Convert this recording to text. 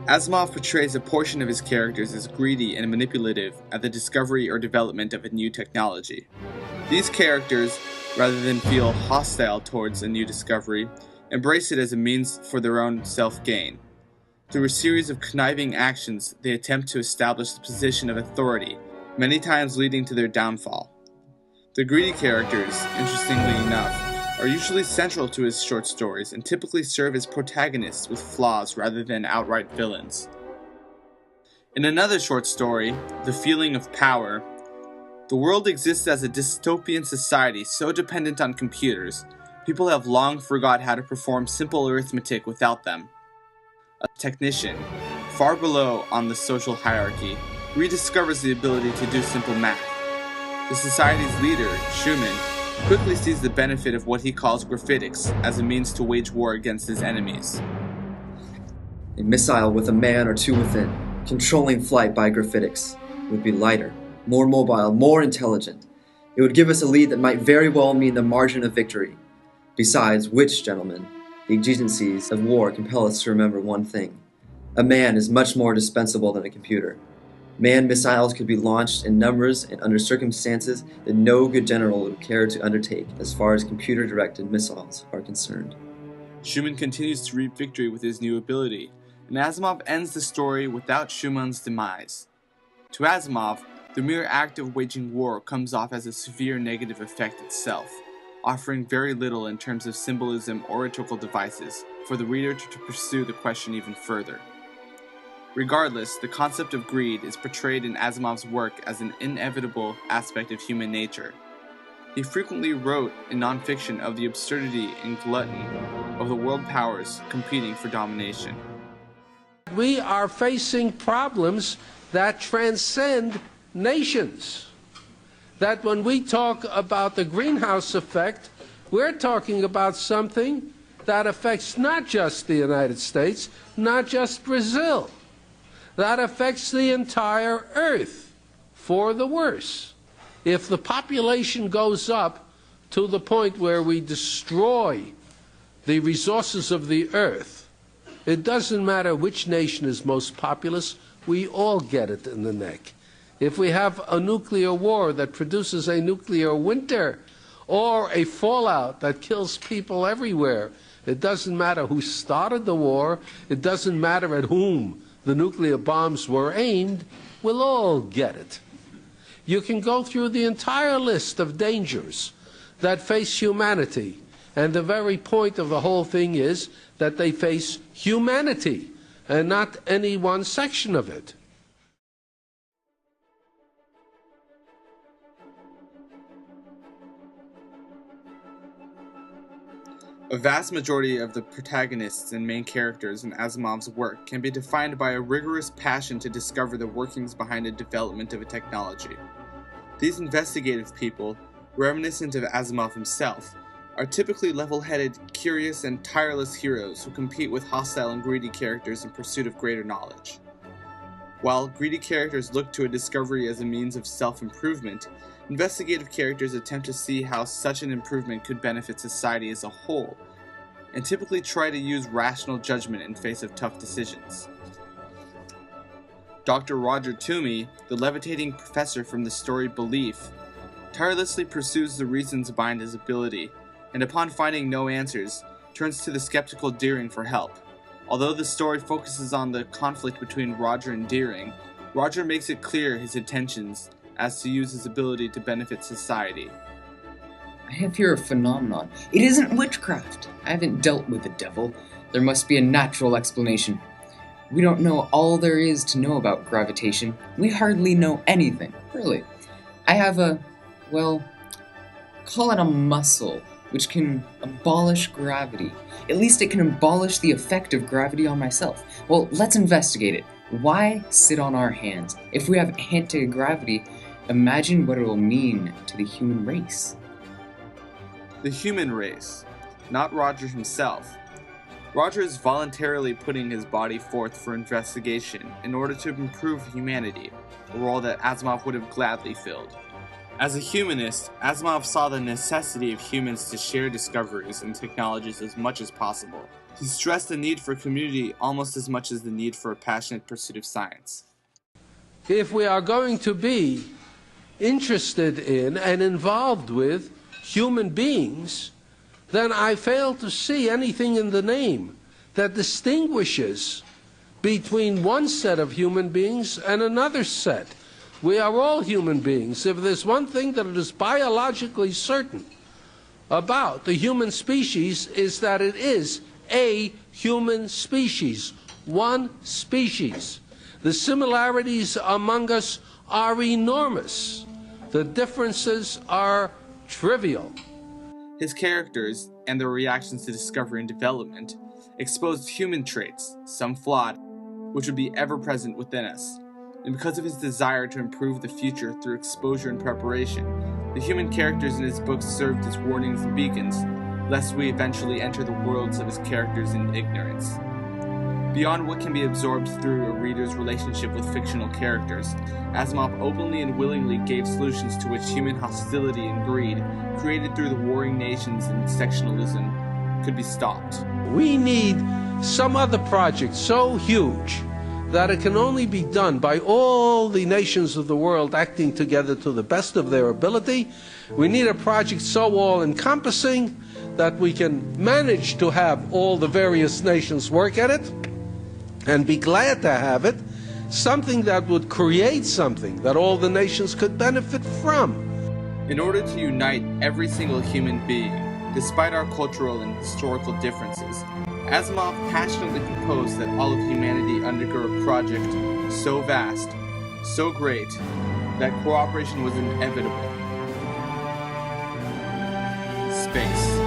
Asimov portrays a portion of his characters as greedy and manipulative at the discovery or development of a new technology. These characters, rather than feel hostile towards a new discovery, embrace it as a means for their own self-gain. Through a series of conniving actions, they attempt to establish the position of authority, many times leading to their downfall. The greedy characters, interestingly enough, are usually central to his short stories and typically serve as protagonists with flaws rather than outright villains. In another short story, The Feeling of Power, the world exists as a dystopian society so dependent on computers, people have long forgot how to perform simple arithmetic without them. A technician, far below on the social hierarchy, rediscovers the ability to do simple math. The society's leader, Schumann, quickly sees the benefit of what he calls graphitics as a means to wage war against his enemies. A missile with a man or two within, controlling flight by graphitics, would be lighter, more mobile, more intelligent. It would give us a lead that might very well mean the margin of victory. Besides which, gentlemen, the exigencies of war compel us to remember one thing. A man is much more dispensable than a computer. Manned missiles could be launched in numbers and under circumstances that no good general would care to undertake as far as computer-directed missiles are concerned. Schumann continues to reap victory with his new ability, and Asimov ends the story without Schumann's demise. To Asimov, the mere act of waging war comes off as a severe negative effect itself, offering very little in terms of symbolism or rhetorical devices for the reader to pursue the question even further. Regardless, the concept of greed is portrayed in Asimov's work as an inevitable aspect of human nature. He frequently wrote in nonfiction of the absurdity and gluttony of the world powers competing for domination. We are facing problems that transcend nations. That when we talk about the greenhouse effect, we're talking about something that affects not just the United States, not just Brazil. That affects the entire earth for the worse. If the population goes up to the point where we destroy the resources of the earth, it doesn't matter which nation is most populous, we all get it in the neck. If we have a nuclear war that produces a nuclear winter or a fallout that kills people everywhere, it doesn't matter who started the war, it doesn't matter at whom the nuclear bombs were aimed, we'll all get it. You can go through the entire list of dangers that face humanity, and the very point of the whole thing is that they face humanity and not any one section of it. A vast majority of the protagonists and main characters in Asimov's work can be defined by a rigorous passion to discover the workings behind the development of a technology. These investigative people, reminiscent of Asimov himself, are typically level-headed, curious, and tireless heroes who compete with hostile and greedy characters in pursuit of greater knowledge. While greedy characters look to a discovery as a means of self-improvement, investigative characters attempt to see how such an improvement could benefit society as a whole, and typically try to use rational judgment in face of tough decisions. Dr. Roger Toomey, the levitating professor from the story Belief, tirelessly pursues the reasons behind his ability, and upon finding no answers, turns to the skeptical Deering for help. Although the story focuses on the conflict between Roger and Deering, Roger makes it clear his intentions as to use his ability to benefit society. I have here a phenomenon. It isn't witchcraft. I haven't dealt with the devil. There must be a natural explanation. We don't know all there is to know about gravitation. We hardly know anything, really. I have call it a muscle, which can abolish gravity. At least it can abolish the effect of gravity on myself. Well, let's investigate it. Why sit on our hands? If we have anti-gravity, imagine what it will mean to the human race. The human race, not Roger himself. Roger is voluntarily putting his body forth for investigation in order to improve humanity, a role that Asimov would have gladly filled. As a humanist, Asimov saw the necessity of humans to share discoveries and technologies as much as possible. He stressed the need for community almost as much as the need for a passionate pursuit of science. If we are going to be interested in and involved with human beings, then I fail to see anything in the name that distinguishes between one set of human beings and another set. We are all human beings. If there's one thing that is biologically certain about the human species, is that it is a human species, one species. The similarities among us are enormous. The differences are trivial. His characters and their reactions to discovery and development exposed human traits, some flawed, which would be ever present within us. And because of his desire to improve the future through exposure and preparation, the human characters in his books served as warnings and beacons, lest we eventually enter the worlds of his characters in ignorance. Beyond what can be absorbed through a reader's relationship with fictional characters, Asimov openly and willingly gave solutions to which human hostility and greed, created through the warring nations and sectionalism, could be stopped. We need some other project so huge that it can only be done by all the nations of the world acting together to the best of their ability. We need a project so all-encompassing that we can manage to have all the various nations work at it and be glad to have it, something that would create something that all the nations could benefit from. In order to unite every single human being, despite our cultural and historical differences, Asimov passionately proposed that all of humanity undergo a project so vast, so great, that cooperation was inevitable. Space.